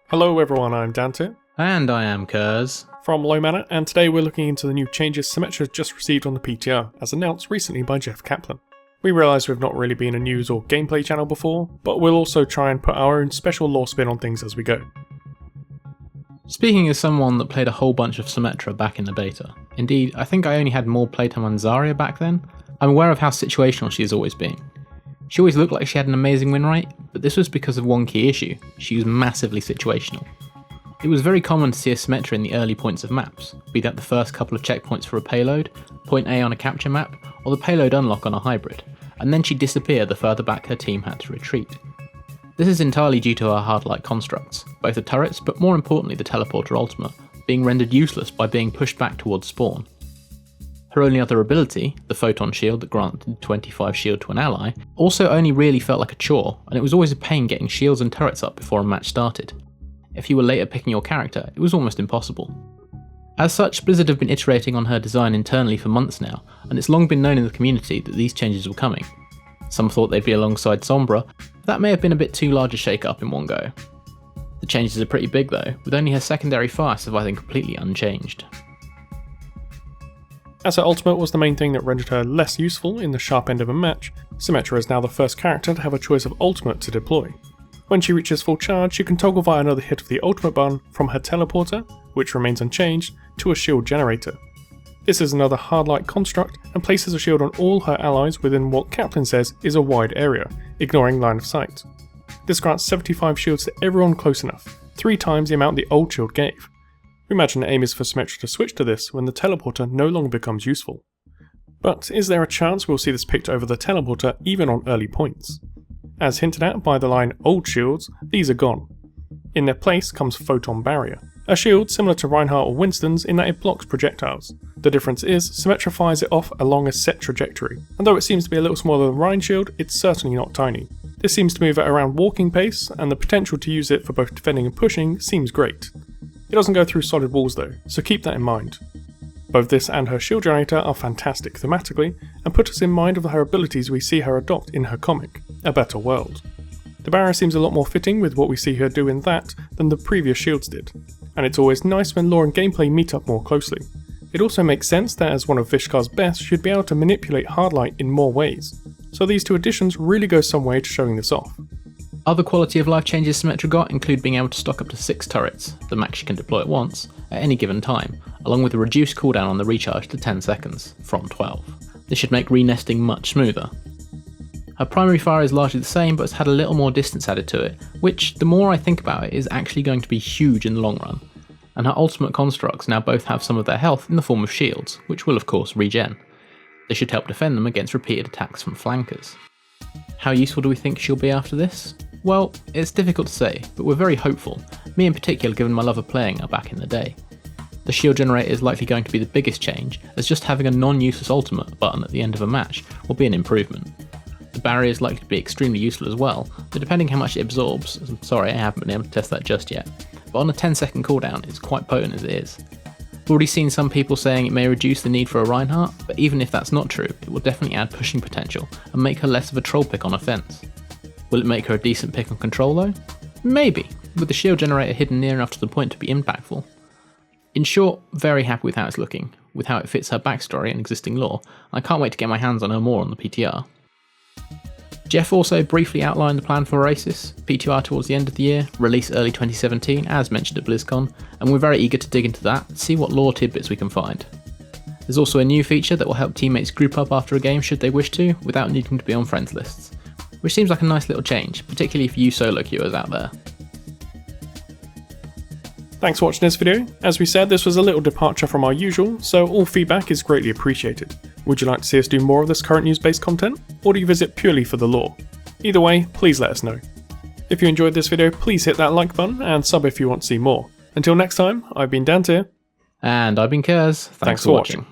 Hello everyone, I'm Dante. And I am Kurz. From Low Manor, and today we're looking into the new changes Symmetra just received on the PTR, as announced recently by Jeff Kaplan. We realise we've not really been a news or gameplay channel before, but we'll also try and put our own special lore spin on things as we go. Speaking as someone that played a whole bunch of Symmetra back in the beta, indeed I think I only had more playtime on Zarya back then, I'm aware of how situational she has always been. She always looked like she had an amazing win rate, but this was because of one key issue: she was massively situational. It was very common to see a Symmetra in the early points of maps, be that the first couple of checkpoints for a payload, point A on a capture map, or the payload unlock on a hybrid, and then she'd disappear the further back her team had to retreat. This is entirely due to her hard-light constructs, both the turrets but more importantly the teleporter ultimate, being rendered useless by being pushed back towards spawn. Her only other ability, the Photon shield that granted 25 shield to an ally, also only really felt like a chore, and it was always a pain getting shields and turrets up before a match started. If you were late at picking your character, it was almost impossible. As such, Blizzard have been iterating on her design internally for months now, and it's long been known in the community that these changes were coming. Some thought they'd be alongside Sombra, but that may have been a bit too large a shake-up in one go. The changes are pretty big though, with only her secondary fire surviving completely unchanged. As her ultimate was the main thing that rendered her less useful in the sharp end of a match, Symmetra is now the first character to have a choice of ultimate to deploy. When she reaches full charge, she can toggle via another hit of the ultimate button from her teleporter, which remains unchanged, to a shield generator. This is another hard-light construct and places a shield on all her allies within what Kaplan says is a wide area, ignoring line of sight. This grants 75 shields to everyone close enough, 3 times the amount the old shield gave. We imagine the aim is for Symmetra to switch to this when the teleporter no longer becomes useful. But is there a chance we'll see this picked over the teleporter even on early points? As hinted at by the line old shields, these are gone. In their place comes Photon Barrier, a shield similar to Reinhardt or Winston's in that it blocks projectiles. The difference is Symmetra fires it off along a set trajectory, and though it seems to be a little smaller than Rein shield, it's certainly not tiny. This seems to move at around walking pace, and the potential to use it for both defending and pushing seems great. It doesn't go through solid walls though, so keep that in mind. Both this and her shield generator are fantastic thematically, and put us in mind of her abilities we see her adopt in her comic, A Better World. The barrier seems a lot more fitting with what we see her do in that than the previous shields did, and it's always nice when lore and gameplay meet up more closely. It also makes sense that as one of Vishkar's best should be able to manipulate hardlight in more ways, so these two additions really go some way to showing this off. Other quality of life changes Symmetra got include being able to stock up to 6 turrets, the max you can deploy at once, at any given time, along with a reduced cooldown on the recharge to 10 seconds, from 12. This should make re-nesting much smoother. Her primary fire is largely the same but has had a little more distance added to it, which, the more I think about it, is actually going to be huge in the long run. And her ultimate constructs now both have some of their health in the form of shields, which will of course regen. This should help defend them against repeated attacks from flankers. How useful do we think she'll be after this? Well, it's difficult to say, but we're very hopeful, me in particular given my love of playing her back in the day. The shield generator is likely going to be the biggest change, as just having a non-useless ultimate button at the end of a match will be an improvement. The barrier is likely to be extremely useful as well, but depending how much it absorbs, I'm sorry I haven't been able to test that just yet, but on a 10-second cooldown it's quite potent as it is. I've already seen some people saying it may reduce the need for a Reinhardt, but even if that's not true, it will definitely add pushing potential and make her less of a troll pick on offense. Will it make her a decent pick on control though? Maybe, with the shield generator hidden near enough to the point to be impactful. In short, very happy with how it's looking, with how it fits her backstory and existing lore, and I can't wait to get my hands on her more on the PTR. Jeff also briefly outlined the plan for Oasis, PTR towards the end of the year, release early 2017 as mentioned at BlizzCon, and we're very eager to dig into that and see what lore tidbits we can find. There's also a new feature that will help teammates group up after a game should they wish to, without needing to be on friends lists, which seems like a nice little change, particularly for you solo queuers out there. Thanks for watching this video. As we said, this was a little departure from our usual, so all feedback is greatly appreciated. Would you like to see us do more of this current news-based content, or do you visit purely for the lore? Either way, please let us know. If you enjoyed this video, please hit that like button and sub if you want to see more. Until next time, I've been Dante. And I've been Kurz. Thanks for watching.